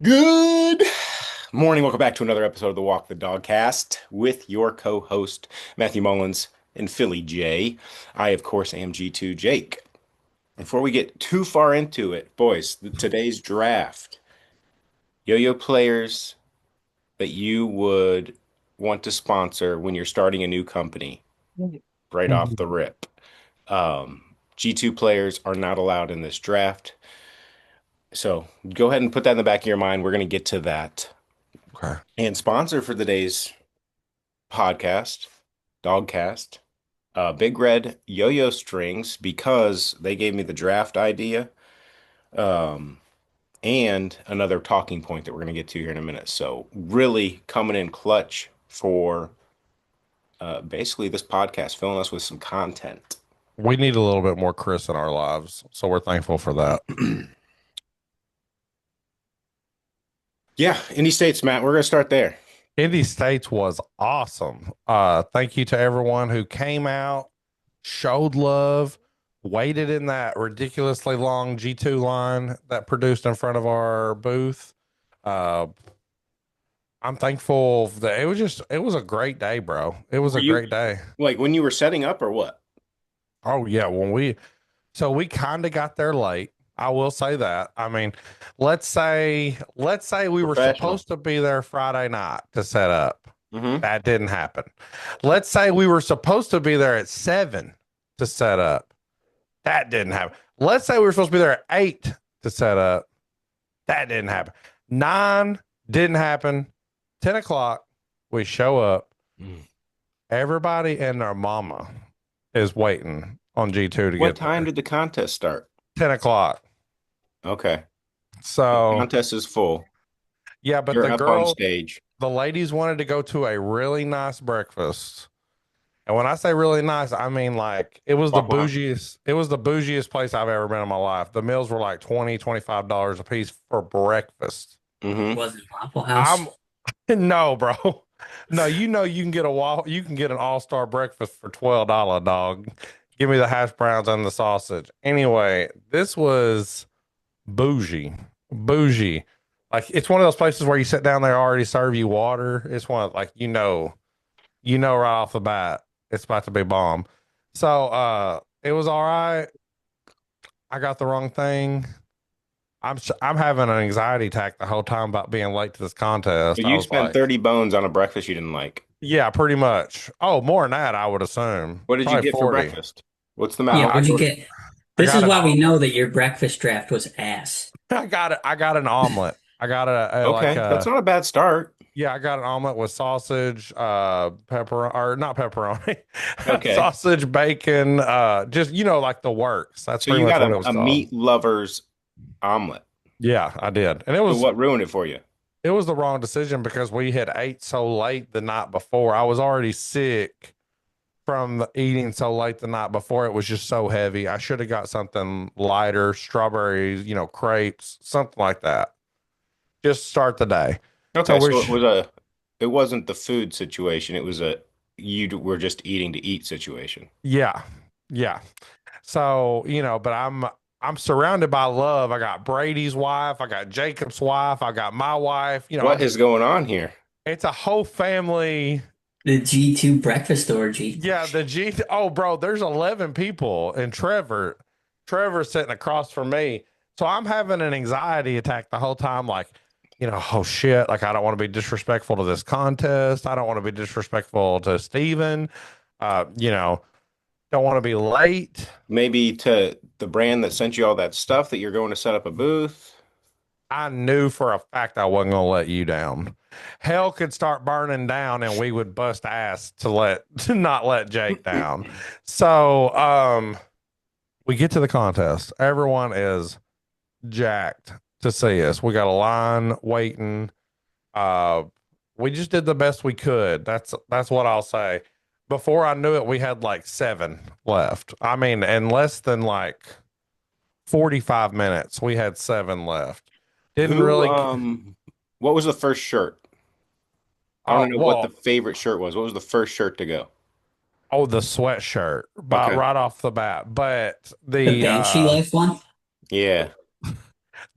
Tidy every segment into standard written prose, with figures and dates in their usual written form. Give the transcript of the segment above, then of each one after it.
Good morning. Welcome back to another episode of the DogCast with your co-host Matthew Mullins and Philly J. I, of course, am G2 Jake. Before we get too far into it, boys, today's draft, yo-yo players that you would want to sponsor when you're starting a new company right off Mhm. the rip. G2 players are not allowed in this draft. So go ahead and put that in the back of your mind. We're going to get to that. Okay. And sponsor for today's podcast, DogCast, Big Red Yo-Yo Strings because they gave me the draft idea, um, and another talking point that we're going to get to here in a minute. So really coming in clutch for basically this podcast, filling us with some content. We need a little bit more Chris in our lives, so we're thankful for that. Yeah, Indy States, Matt. We're going to start there. Indy States was awesome. Thank you to everyone who came out, showed love, waited in that ridiculously long G2 line that produced in front of our booth. Uh, I'm thankful that it was a great day, bro. It was Were a you great day. like when you were setting up or what? Oh yeah, so we kind of got there late. I will say that. I mean, let's say we were Professional. supposed to be there Friday night to set up. Mm-hmm. That didn't happen. Let's say we were supposed to be there at 7 to set up. That didn't happen. Let's say we were supposed to be there at 8 to set up. That didn't happen. 9 didn't happen. 10 o'clock, we show up. Everybody and their mama is waiting on G2 to What get time there. did the contest start? 10 o'clock. Okay. The So contest is full. yeah, but You're up on stage. the ladies wanted to go to a really nice breakfast. And when I say really nice, I mean like Walk behind. it was the bougiest place I've ever been in my life. The meals were like $25 a piece for breakfast. Mm-hmm. Was it Waffle I'm House? no, bro. No, you can get you can get an all-star breakfast for $12, dog. Give me the hash browns and the sausage. Anyway, this was bougie, bougie. Like it's one of those places where you sit down, they already serve you water. It's one of, like you know right off the bat it's about to be bomb. So it was all right. I got the wrong thing. I'm having an anxiety attack the whole time about being late to this So contest. I you was spent like, 30 bones on a breakfast you didn't like. yeah, pretty much. Oh, more than that, I would assume. What did you Probably get for 40. breakfast? What's the Yeah, amount? I what'd you get? I This got is an why we know that your breakfast draft was ass. I got an omelet. I got like Okay, that's a not a bad start. yeah, I got an omelet with sausage, pepper or not pepperoni, Okay. sausage, bacon, just like the works. That's So pretty you much got what it a was called. meat lover's omelet. Yeah, I did, and So what ruined it for you? it was the wrong decision because we had ate so late the night before. I was already sick from eating so late the night before. It was just so heavy. I should have got something lighter, strawberries, crepes, something like that. Just start the day. So Okay, so it wasn't the food situation. It was a were just eating to eat situation. yeah, yeah. So, but I'm surrounded by love. I got Brady's wife, I got Jacob's wife, I got my wife. What is going on here? It's a whole family. The G2 breakfast orgy. Yeah, the G. Oh, bro, there's 11 people, and Trevor's sitting across from me. So I'm having an anxiety attack the whole time. Like, oh shit! Like I don't want to be disrespectful to this contest. I don't want to be disrespectful to Steven. Don't want to be late. Maybe to the brand that sent you all that stuff that you're going to set up a booth. I knew for a fact I wasn't going to let you down. Hell could start burning down and we would bust ass to not let Jake down. So, we get to the contest. Everyone is jacked to see us. We got a line waiting. Uh, we just did the best we could. That's what I'll say. Before I knew it, we had like 7 left. I mean, in less than like 45 minutes, we had 7 left. Didn't Who really. what was the first shirt? I want Oh to know what the well. favorite shirt was. What was the first shirt to go? Oh, the sweatshirt, but Okay. right off the bat. But The Banshee Life one? Yeah.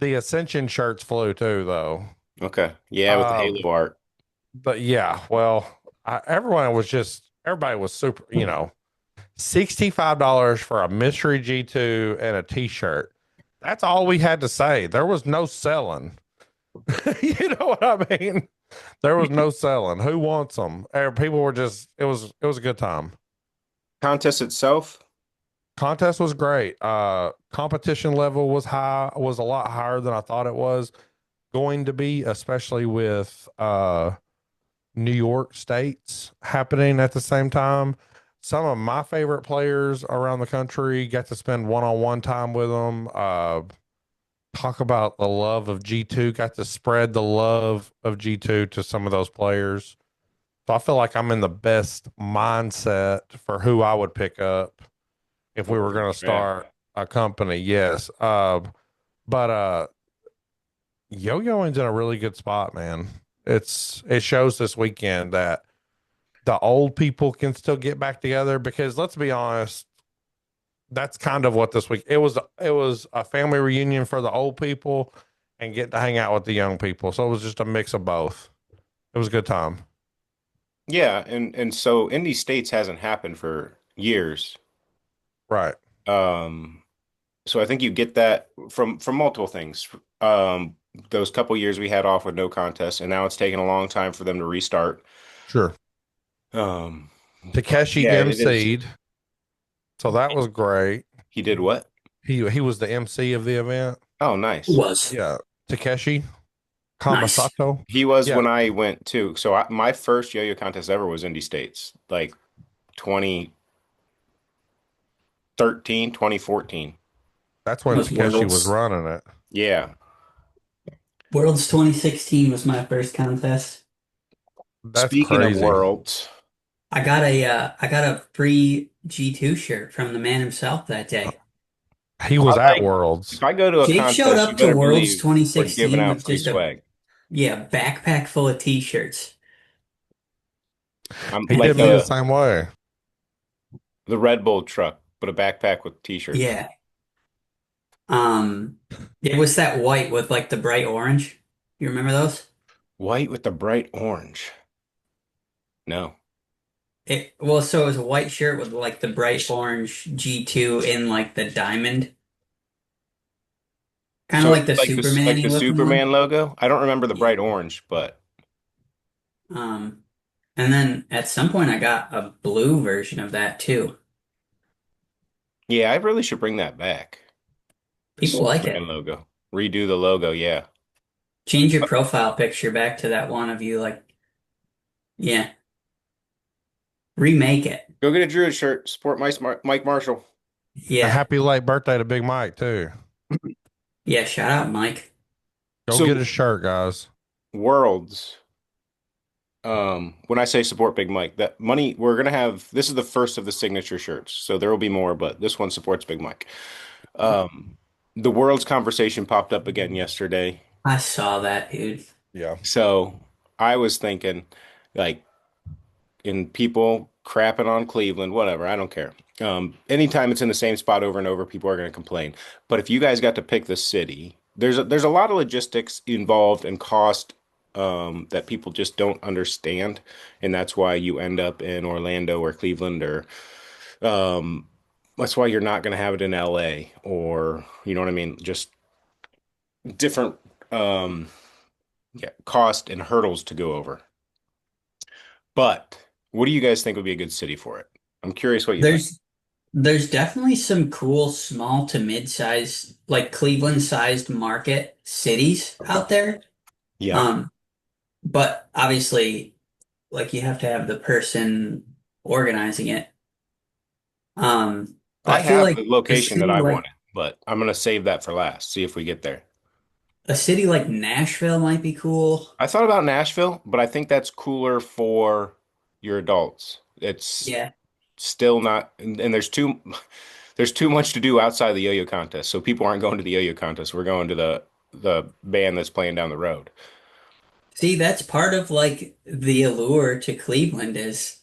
The Ascension shirts flew too, though. Okay. Yeah, with the Um, Halo art. but yeah, well, everybody was super, $65 for a mystery G2 and a t-shirt. That's all we had to say. There was no selling. You know what I mean? There was no selling. Who wants them? People were just it was a good time. Contest itself. Contest was great. Competition level was a lot higher than I thought it was going to be, especially with New York states happening at the same time. Some of my favorite players around the country got to spend one-on-one time with them. Talk about the love of G2, got to spread the love of G2 to some of those players. So I feel like I'm in the best mindset for who I would pick up if we were going to Yeah. start a company. Yes. But yo-yoing's in a really good spot, man. It shows this weekend that the old people can still get back together because let's be honest, that's kind of what this week it was a family reunion for the old people and get to hang out with the young people. So it was just a mix of both. It was a good time. Yeah, and so Indy States hasn't happened for years. Right. Um, so I think you get that from multiple things. Um, those couple years we had off with no contest, and now it's taken a long time for them to restart. Sure. Um, Takeshi yeah, it is. MC'd. So that was great. He did what? He was the MC of the event. Oh, Who nice. was Yeah. Takeshi nice. Kamasato. He was Yeah. when I went too. So my first yo-yo contest ever was Indy States, like 2013, 2014. That's It when was Takeshi was Worlds. running it. Yeah. Worlds 2016 was my first contest. That's Speaking of crazy. worlds, I got a free G2 shirt from the man himself that day. He I was at like if Worlds. I go to a Jake showed contest, you up to better Worlds believe we're giving 2016 out with free just a swag. yeah, backpack full of t-shirts. I'm He like did me the the same way. the Red Bull truck, but a backpack with t-shirts. Yeah. Um, it was that white with like the bright orange. You remember those? White with the bright orange. No. So it was a white shirt with like the bright orange G2 in like the diamond, kind of So like it's the like Superman-y the looking one. Superman logo. I don't remember the Yeah. bright orange, but Um, and then at some point I got a blue version of that too. yeah, I really should bring that back. The People like Superman it. logo. Redo the logo, yeah. Change your profile picture back to that one of you, like, yeah, remake it. Go get a Druid shirt. Support Mike Marshall. A Yeah. happy late birthday to Big Mike too. Yeah, shout out Mike. Go get So his shirt, guys. Worlds. When I say support Big Mike, that money we're gonna have. This is the first of the signature shirts, so there will be more, but this one supports Big Mike. Um, the Worlds conversation popped up again yesterday, I saw that, dude. Yeah. so I was thinking, like, in people crapping on Cleveland, whatever, I don't care. Anytime it's in the same spot over and over, people are going to complain. But if you guys got to pick the city, there's a lot of logistics involved and cost that people just don't understand, and that's why you end up in Orlando or Cleveland or um, that's why you're not going to have it in LA or you know what I mean, just different um, yeah, cost and hurdles to go over. But what do you guys think would be a good city for it? I'm curious what you think. There's definitely some cool small to mid-size, like Cleveland-sized market cities out there. Yeah. Um, but obviously, like you have to have the person organizing it. But I I feel have like the location that I wanted, but I'm gonna save that for last. See if we get there. a city like Nashville might be cool. I thought about Nashville, but I think that's cooler for your adults. It's Yeah. still not, and there's too much to do outside the yo-yo contest. So people aren't going to the yo-yo contest. We're going to the band that's playing down the road. See, that's part of like the allure to Cleveland is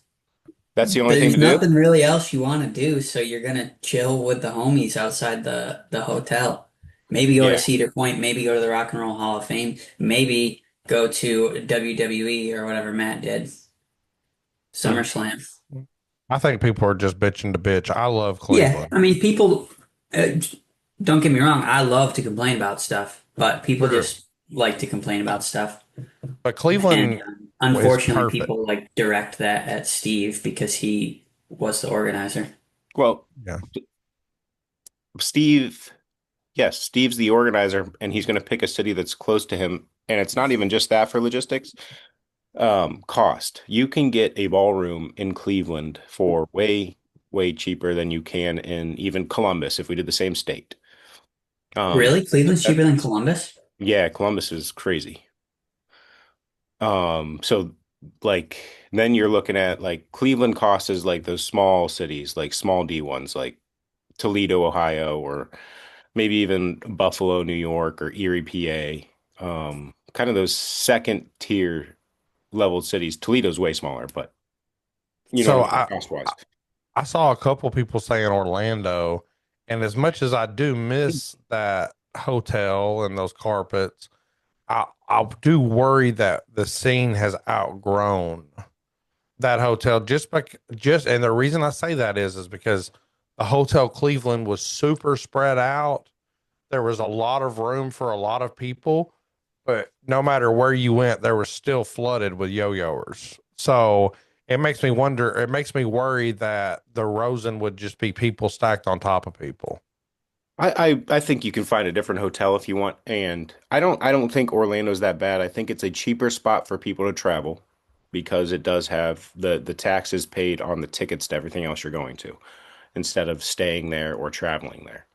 That's the only thing there's to do. nothing really else you want to do, so you're gonna chill with the homies outside the hotel. Maybe go to Yeah. Cedar Point, maybe go to the Rock and Roll Hall of Fame, maybe go to WWE or whatever Matt did. Hmm. SummerSlam. I think people are just bitching to bitch. I love Yeah, Cleveland. I mean, people, uh, don't get me wrong, I love to complain about stuff, but people True. just like to complain about stuff. But And Cleveland is unfortunately, perfect. people like direct that at Steve because he was the organizer. Well, Yeah. Steve, yes, Steve's the organizer, and he's going to pick a city that's close to him. And it's not even just that for logistics. Cost. You can get a ballroom in Cleveland for way cheaper than you can in even Columbus if we did the same state. Um, Really? Cleveland's cheaper than Columbus? yeah, Columbus is crazy. So like then you're looking at like Cleveland cost is like those small cities, like small D ones, like Toledo, Ohio, or maybe even Buffalo, New York, or Erie, PA. Kind of those second tier level cities. Toledo's way smaller, but you know what So I mean, I cost wise. I saw a couple people saying Orlando, and as much as I do miss that hotel and those carpets, I do worry that the scene has outgrown that hotel just and the reason I say that is because the Hotel Cleveland was super spread out. There was a lot of room for a lot of people, but no matter where you went, there was still flooded with yo-yoers. So it makes me wonder, it makes me worry that the Rosen would just be people stacked on top of people. I think you can find a different hotel if you want, and I don't think Orlando's that bad. I think it's a cheaper spot for people to travel because it does have the taxes paid on the tickets to everything else you're going to instead of staying there or traveling there.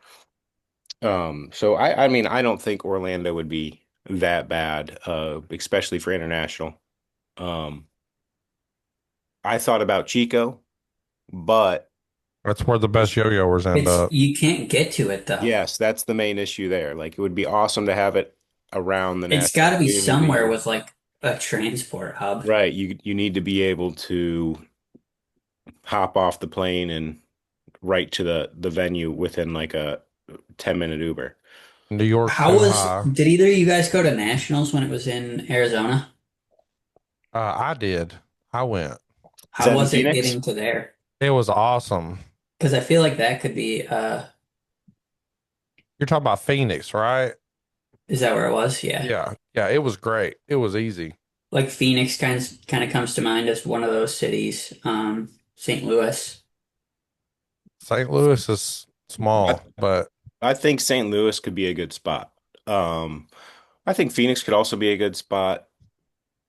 So I mean I don't think Orlando would be that bad, especially for international. Um, I thought about Chico, but That's where the best yo-yoers end It's up. you can't get to it though. yes, that's the main issue there. Like it would be awesome to have it around the It's National got to be Stadium. It'd somewhere be with like a transport hub. right. You need to be able to hop off the plane and right to the venue within like a 10-minute Uber. New York's How too was, high. did either of you guys go to nationals when it was in Arizona? I did. I went. Is How that in was it Phoenix? getting to there? It was awesome. Because I feel like that could be, You're talking about Phoenix, right? is that where it was? Yeah. Yeah. Yeah. It was great. It was easy. Like Phoenix kind of comes to mind as one of those cities. St. Louis. St. Louis is I, small, but I think St. Louis could be a good spot. I think Phoenix could also be a good spot.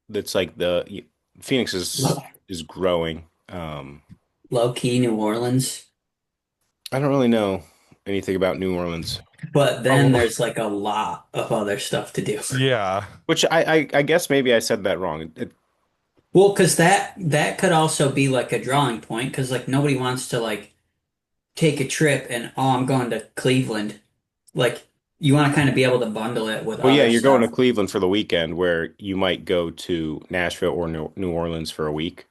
That's like the Phoenix Low, is growing. low key New Orleans. I don't really know anything about New Orleans, But then oh, there's like a lot of other stuff to do. yeah. which I guess maybe I said that wrong. Well, because that could also be like a drawing point because like nobody wants to like take a trip and oh I'm going to Cleveland. Like you want to kind of be able to bundle it with Well, yeah, other you're going to stuff. Cleveland for the weekend, where you might go to Nashville or New Orleans for a week.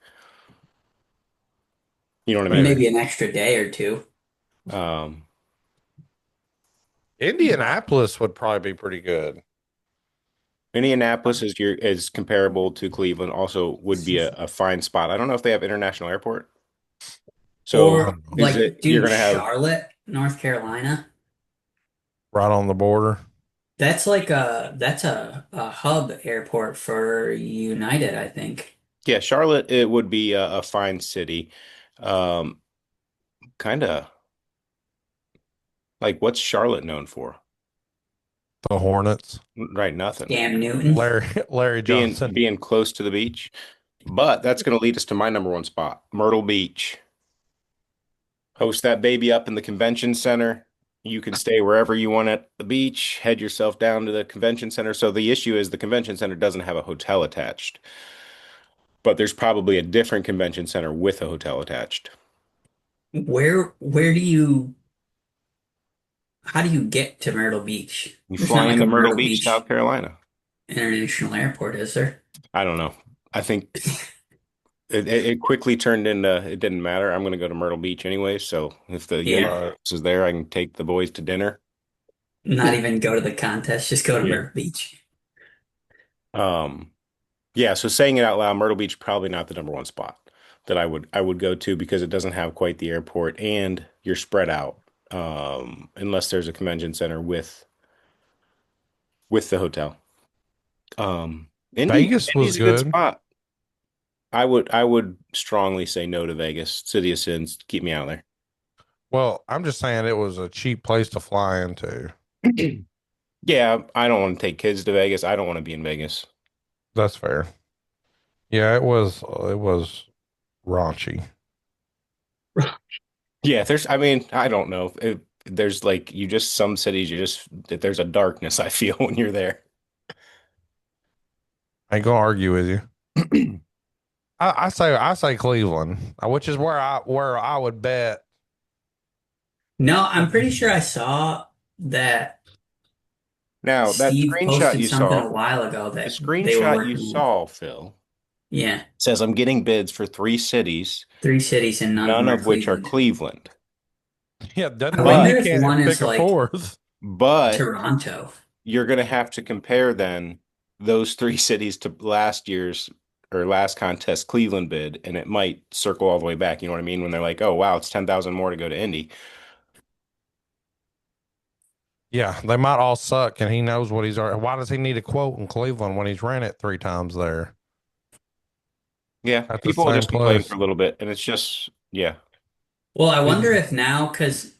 You know what I mean? Maybe an extra day or two. Um, Indianapolis would probably be pretty good. Indianapolis is comparable to Cleveland. Also, would be a fine spot. I don't know if they have international airport. So, Or Um, is like, it you're dude, going to have? Charlotte, North Carolina. right on the border. That's a hub airport for United, I think. Yeah, Charlotte. It would be a fine city. Um, kind of like what's Charlotte known for? The Hornets. Right, nothing. Cam Newton. Larry Johnson. Being close to the beach. But that's going to lead us to my number one spot, Myrtle Beach. Host that baby up in the convention center. You can stay wherever you want at the beach, head yourself down to the convention center. So the issue is the convention center doesn't have a hotel attached, but there's probably a different convention center with a hotel attached. Where do you how do you get to Myrtle Beach? You There's not fly like into a Myrtle Myrtle Beach, South Beach Carolina. International Airport, is there? I don't know. I think it quickly turned into it didn't matter. I'm going to go to Myrtle Beach anyway. So if the Yeah. universe is there, I can take the boys to dinner. Not even go to the contest, just go to Yeah. Myrtle Beach. Um, yeah, so saying it out loud, Myrtle Beach probably not the number one spot that I would go to because it doesn't have quite the airport and you're spread out. Unless there's a convention center with the hotel. Indy Vegas was Indy's a good good. spot. I would strongly say no to Vegas. City of Sins, keep me out of Well, I'm just saying it was a cheap place to fly into. there. Yeah, I don't want to take kids to Vegas. I don't want to be in Vegas. That's fair. Yeah, it was raunchy. Yeah, I mean, I don't know. There's like you just some cities there's a darkness I feel when you're there. I ain't gonna argue with you. I say Cleveland, which is where I would bet. No, I'm pretty sure I saw that Now, that Steve screenshot posted you something saw, a while ago the that they were screenshot you working with. saw, Phil, Yeah, says I'm getting bids for three cities, three cities and none of none them are of which are Cleveland. Cleveland. Yeah, doesn't I mean wonder you But if can't one pick is a like fourth. but Toronto. you're going to have to compare then those three cities to last year's or last contest Cleveland bid, and it might circle all the way back. You know what I mean? When they're like, "Oh wow, it's 10,000 more to go to Indy." Yeah, they might all suck, and he knows what he's. Why does he need a quote in Cleveland when he's ran it three times there Yeah, at the people will same just complain for place? a little bit, and it's just yeah, Well, I He's wonder if now, because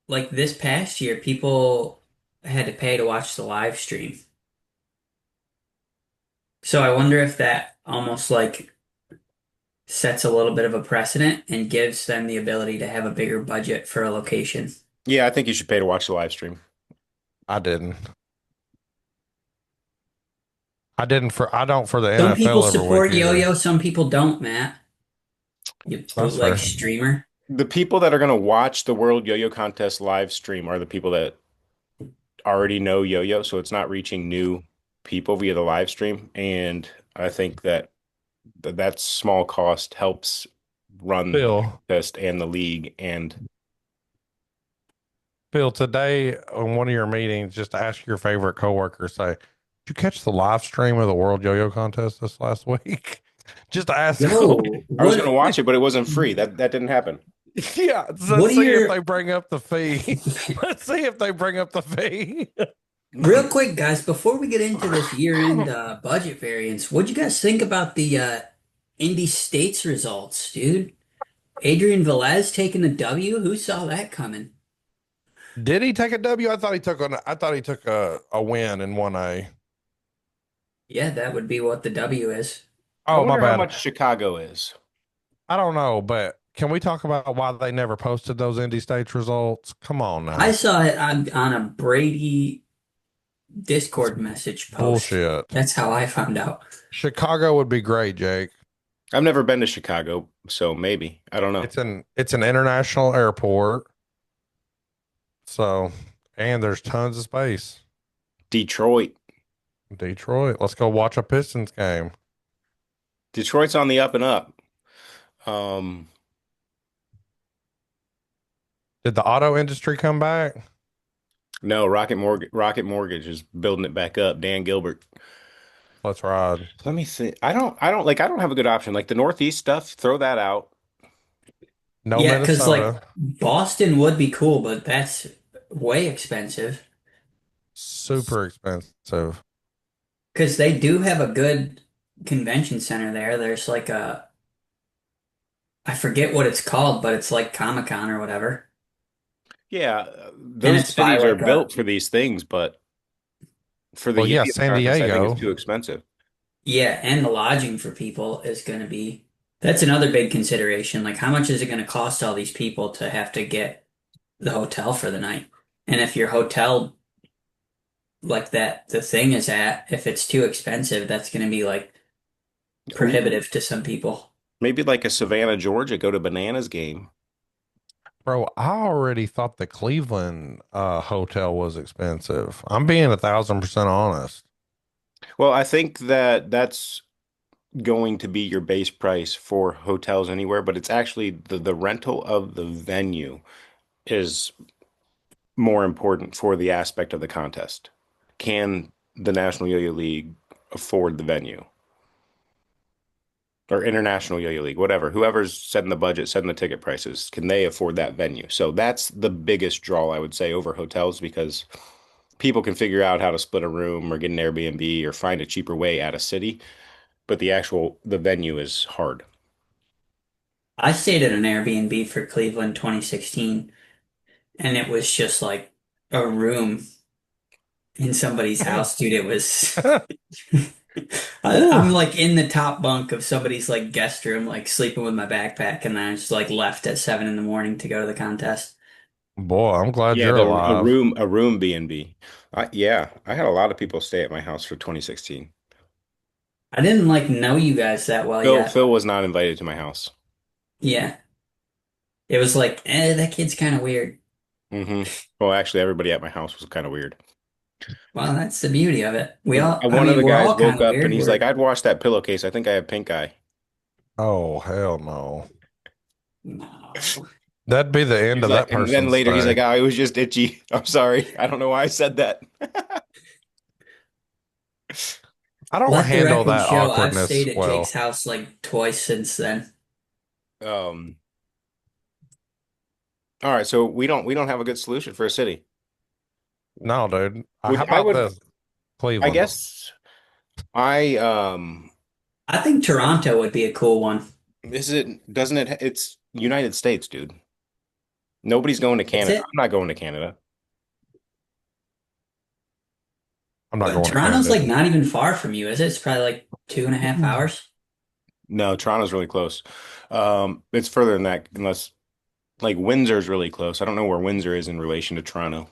like this past year, people had to pay to watch the live stream. So I wonder if that almost like sets a little bit of a precedent and gives them the ability to have a bigger budget for a location. yeah. I think you should pay to watch the live stream. I didn't. I don't for the Some people NFL every week support either. yo-yo, some people don't, Matt. You That's bootleg fair. streamer. The people that are going to watch the World Yo-Yo Contest live stream are the people that already know yo-yo, so it's not reaching new people via the live stream. And I think that small cost helps run the Phil, contest and the league. And Phil, today on one of your meetings, just ask your favorite coworker, say, "Did you catch the live stream of the World Yo-Yo Contest this last week?" Just ask them. Yo, I was going to what watch it, but it wasn't free. That didn't happen. Yeah, what let's are see if your they bring up the fee. Let's see if they bring up the fee. real quick guys, before we get into this year-end budget variance, what'd you guys think about the Indy States results, dude? Adrian Velez taking the W? Who saw that coming? Did he take a W? I thought he took a win in 1A. Yeah, that would be what the W is. I Oh, my wonder how bad. much Chicago is. I don't know, but can we talk about why they never posted those Indy States results? Come on I now. saw it on a Brady It's Discord message post. bullshit. That's how I found out. Chicago would be great, Jake. I've never been to Chicago, so maybe. I don't know. It's an international airport. So, and there's tons of space. Detroit. Detroit. Let's go watch a Pistons game. Detroit's on the up and up. Um, Did the auto industry come back? no, Rocket Mortgage is building it back up. Dan Gilbert. Let's ride. Let me think. I don't have a good option. Like the Northeast stuff, throw that out. No Yeah, because like Minnesota. Boston would be cool, but that's way expensive. Super expensive. Because they do have a good convention center there. There's like a, I forget what it's called, but it's like Comic-Con or whatever. Yeah, And those it's by cities are like a, built for these things, but for the Well, yeah, yo-yo San contest, I think it's Diego. too expensive. yeah, and the lodging for people is going to be, that's another big consideration. Like, how much is it going to cost all these people to have to get the hotel for the night? And if your hotel like that the thing is at, if it's too expensive, that's going to be like Maybe, prohibitive to some people. maybe like a Savannah, Georgia, go to Bananas game. Bro, I already thought the Cleveland hotel was expensive. I'm being 1,000% honest. Well, I think that's going to be your base price for hotels anywhere, but it's actually the rental of the venue is more important for the aspect of the contest? Can the National Yo-Yo League afford the venue? Or International Yo-Yo League, whatever. Whoever's setting the budget, setting the ticket prices, can they afford that venue? So that's the biggest draw, I would say, over hotels because people can figure out how to split a room or get an Airbnb or find a cheaper way at a city, but the venue is hard. I stayed at an Airbnb for Cleveland 2016, and it was just like a room in somebody's house, dude. It was. I'm Ooh, like in the top bunk of somebody's like guest room, like sleeping with my backpack, and then I just like left at 7 in the morning to go to the contest. boy, I'm glad Yeah, you're the alive. a room B&B. Yeah, I had a lot of people stay at my house for 2016. I didn't like know you guys that well yet. Phil was not invited to my house. Yeah. It was like, that kid's kind of weird. Well, actually, everybody at my house was kind of weird. Well, that's the beauty of it. I One of mean, the we're guys all kind woke of up and weird. he's like, "I'd wash that pillowcase. I think I have pink eye." Oh, hell no. No. That'd be the end He's of like, that and then person's later he's like, day. "Oh, it was just itchy. I'm sorry. I don't know why I said that." I don't Let the handle record that show I've awkwardness stayed at Jake's well. house like twice since then. Um, all right, so we don't have a good solution for a city. No, dude. How Would I about would this? I Cleveland. guess I I think Toronto would be a cool one. is it doesn't it it's United States, dude. Nobody's going to Is Canada. it? I'm not going to Canada. I'm not But going to Toronto's Canada. like not even far from you, is it? It's probably like 2.5 hours. No, Toronto's really close. It's further than that unless like Windsor's really close. I don't know where Windsor is in relation to Toronto.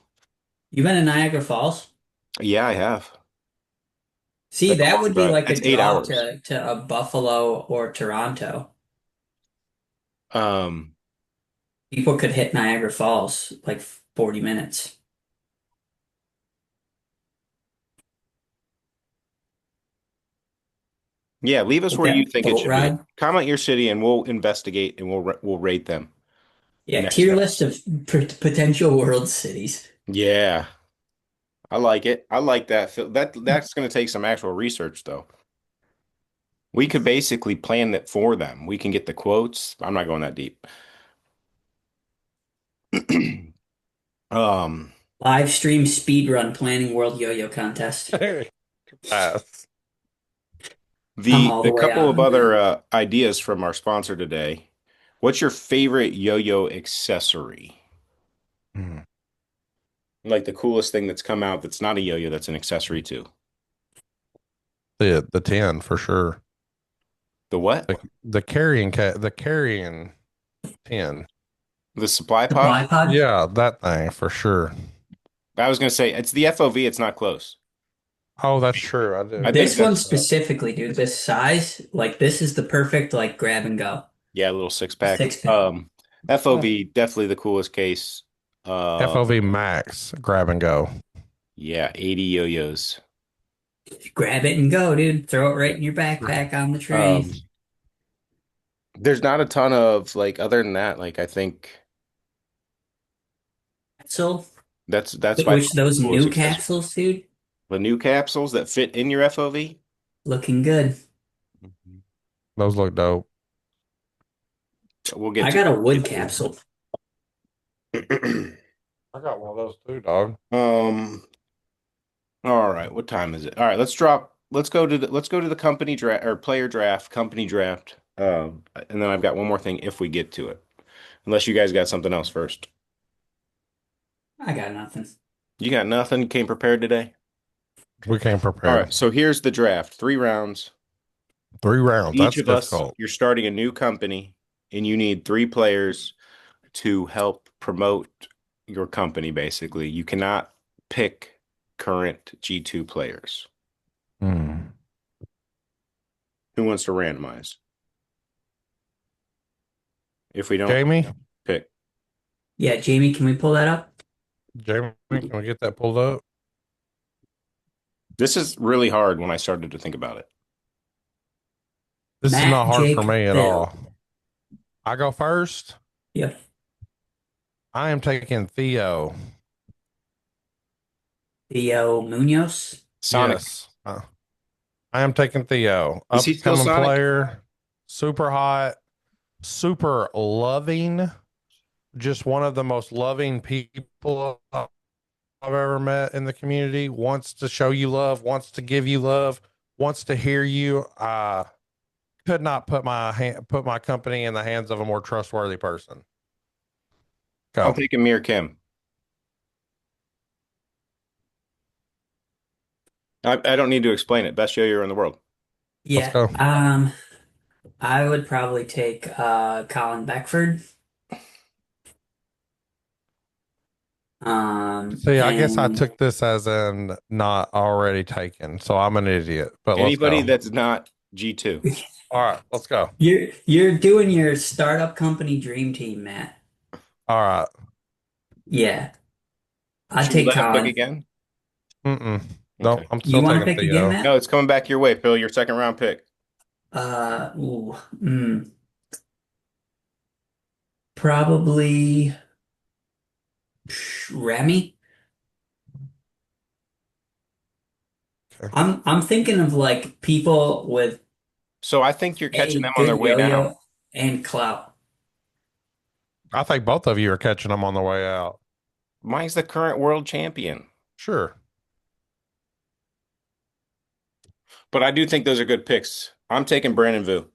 You been to Niagara Falls? Yeah, I have. See, That's a that long would be drive. like a That's eight draw hours. to a Buffalo or Toronto. Um, People could hit Niagara Falls like 40 minutes. yeah, leave us Like where you that think it boat should be. ride. Comment your city and we'll investigate and we'll rate them Yeah, next tier time. list of potential world cities. Yeah, I like it. I like that. That's going to take some actual research though. We could basically plan it for them. We can get the quotes. I'm not going that deep. Um, Live stream speed run planning world yo-yo contest. Pass. I'm the all the the way couple out of on that. other ideas from our sponsor today. What's your favorite yo-yo accessory? Hmm. Like the coolest thing that's come out that's not a yo-yo that's an accessory too. The 10 for sure. The what? The carrying 10. The supply pod? Supply pod? Yeah, that thing for sure. I was gonna say it's the FOV. It's not close. Oh, that's true. I I didn't think This one catch that's that. specifically, dude, this size, like this is the perfect like grab and go. yeah, a little six pack. Six pack. FOV definitely the coolest case. FOV Max grab and go. Yeah, 80 yo-yos. Grab it and go, dude. Throw it right in your backpack on the train. Um, there's not a ton of like other than that. Like I think So, that's by which far the those coolest new accessory. capsules, dude, The new capsules that fit in your FOV. looking good. Those look dope. We'll get I to got a get wood to capsule. it. I got one of those too, dog. All right, what time is it? All right, let's go to the company draft or player draft, company draft. And then I've got one more thing if we get to it. Unless you guys got something else first. I got nothing. You got nothing? Came prepared today? We came All prepared. right, so here's the draft. 3 rounds. 3 rounds. Each That's of us, difficult. you're starting a new company and you need 3 players to help promote your company, basically. You cannot pick current G2 players. Hmm. Who wants to randomize? If we don't Jamie? pick. Yeah, Jamie, can we pull that up? Jamie, can we get that pulled up? This is really hard when I started to think about it. This is not Matt, hard for Jake, me at Phil. all. I go first. Yep. I am taking Theo. Theo Munoz. Sonic. Yes. I am taking Theo. Is he Up and still coming Sonic? player. Super hot. Super loving. Just one of the most loving people I've ever met in the community. Wants to show you love. Wants to give you love. Wants to hear you. Could not put my company in the hands of a more trustworthy person. I'm Go. taking Mir Kim. I don't need to explain it. Best yo-yo in the world. Let's Yeah. go. I would probably take Colin Beckford. See, I guess I And took this as in not already taken, so I'm an idiot. But let's Anybody go. that's not G2. All right, let's go. you're doing your startup company dream team, Matt. All right. Yeah. I'd Should we take let him pick Colin. again? Mm-mm. No, Okay. I'm You still want to taking pick again, Theo. No, Matt? it's coming back your way, Phil. Your second round pick. Ooh, probably Remy. Okay. I'm thinking of like people with So I think you're catching a them on their good way down. yo-yo and clout. I think both of you are catching them on the way out. Mike's the current world champion. Sure. But I do think those are good picks. I'm taking Brandon Vu.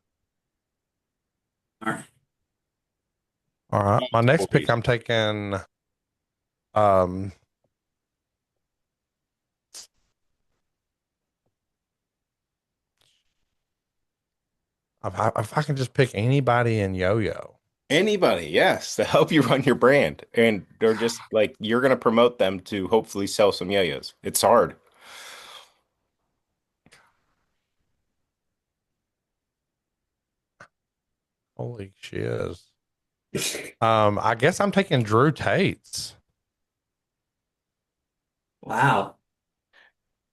All right. All right. My next Multiple pick, piece. I'm taking. Um, if I can just pick anybody in yo-yo. Anybody, yes, to help you run your brand. And they're just like, you're going to promote them to hopefully sell some yo-yos. It's hard. Holy shiz. I guess I'm taking Drew Tate's. Wow.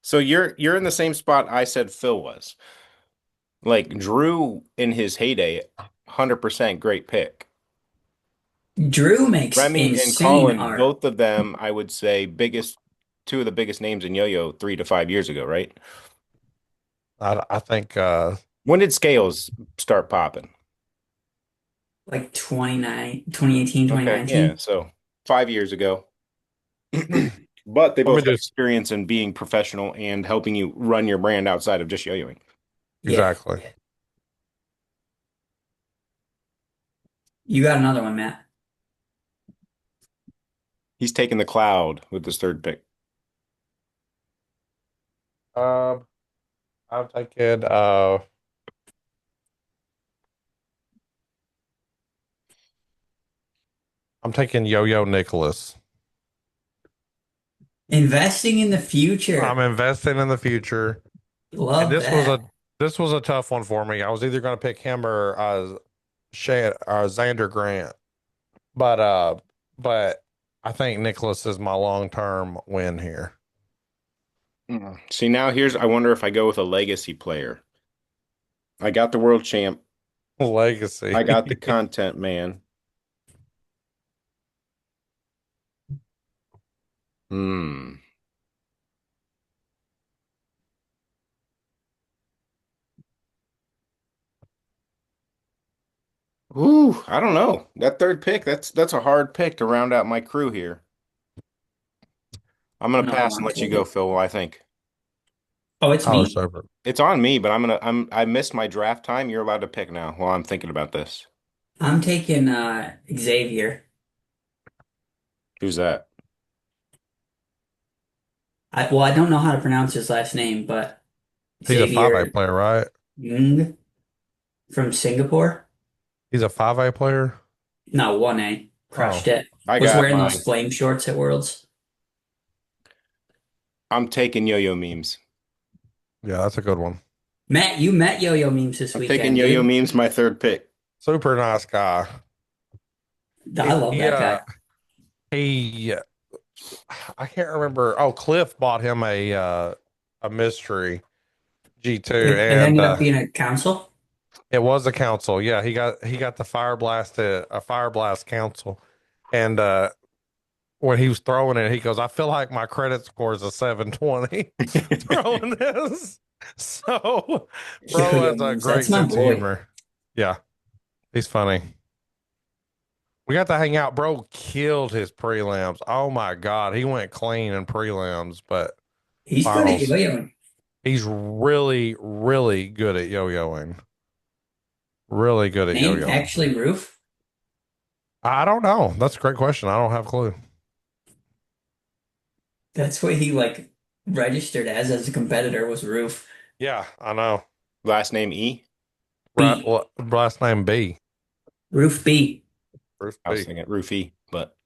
So you're in the same spot I said Phil was. Like Drew in his heyday, 100% great pick. Drew makes Remy and insane Colin, art. both of them, I would say, two of the biggest names in yo-yo 3 to 5 years ago, right? I think When did Scales start popping? Like 2018, Okay, yeah, 2019. so 5 years ago. But they let me both have just experience in being professional and helping you run your brand outside of just yo-yoing. Yeah. exactly. You got another one, Matt. He's taking the cloud with his third pick. Um, I'm taking I'm taking Yo-Yo Nicholas. Investing in the I'm future. investing in the future, and Love that. this was a tough one for me. I was either going to pick him or Xander Grant, but but I think Nicholas is my long term win here. See, now I wonder if I go with a legacy player. I got the world champ. Legacy. I got the content man. Hmm. Ooh, I don't know. That third pick, that's a hard pick to round out my crew here. I'm gonna Another pass and one let you too. go, Phil, I think. Oh, it's Oh, me. sober. It's on me, but I missed my draft time. You're allowed to pick now while I'm thinking about this. I'm taking Xavier. Who's that? I don't know how to pronounce his last name, but He's a 5A Xavier player, right? Ng from Singapore. He's a 5A player. No, 1A. Crushed Oh, it. I Was got wearing those mine. flame shorts at Worlds. I'm taking yo-yo memes. yeah, that's a good one. Matt, you met Yo-Yo memes this I'm taking weekend, yo-yo dude. memes, my third pick. Super nice guy. I love He that guy. he I can't remember. Oh, Cliff bought him a mystery G2, It and ended up being a council. it was a council. Yeah, he got the fire blast a fire blast council, and when he was throwing it, he goes, I feel like my credit score is a 720 throwing this. So, bro has a Yo-yos, great that's my sense of boy. humor. Yeah, he's funny. We got to hang out. Bro killed his prelims. Oh my God. He went clean in prelims, but He's good at finals, yo-yoing. he's really, really good at yo-yoing. Really good at Name yo-yoing. actually Roof. I don't know. That's a great question. I don't have a clue. That's what he like registered as a competitor was Roof. Yeah, I know. Last name E. Right. B. Last name B. Roof B. Bruce I was B. thinking Roofy, but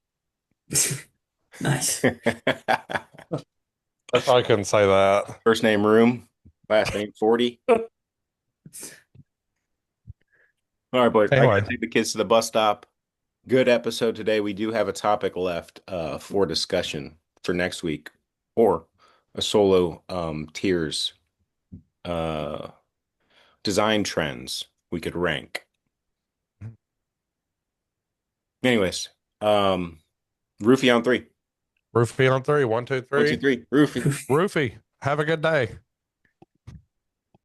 Nice. I probably couldn't say that. first name Room, last name 40. All right, boys. I Anyway, gotta take the kids to the bus stop. Good episode today. We do have a topic left for discussion for next week, or a solo tiers uh design trends we could rank. Anyways, Roofy on three. Roofie on three. One, two, One, two, three. three. Roofy. Roof. Roofie, have a good day.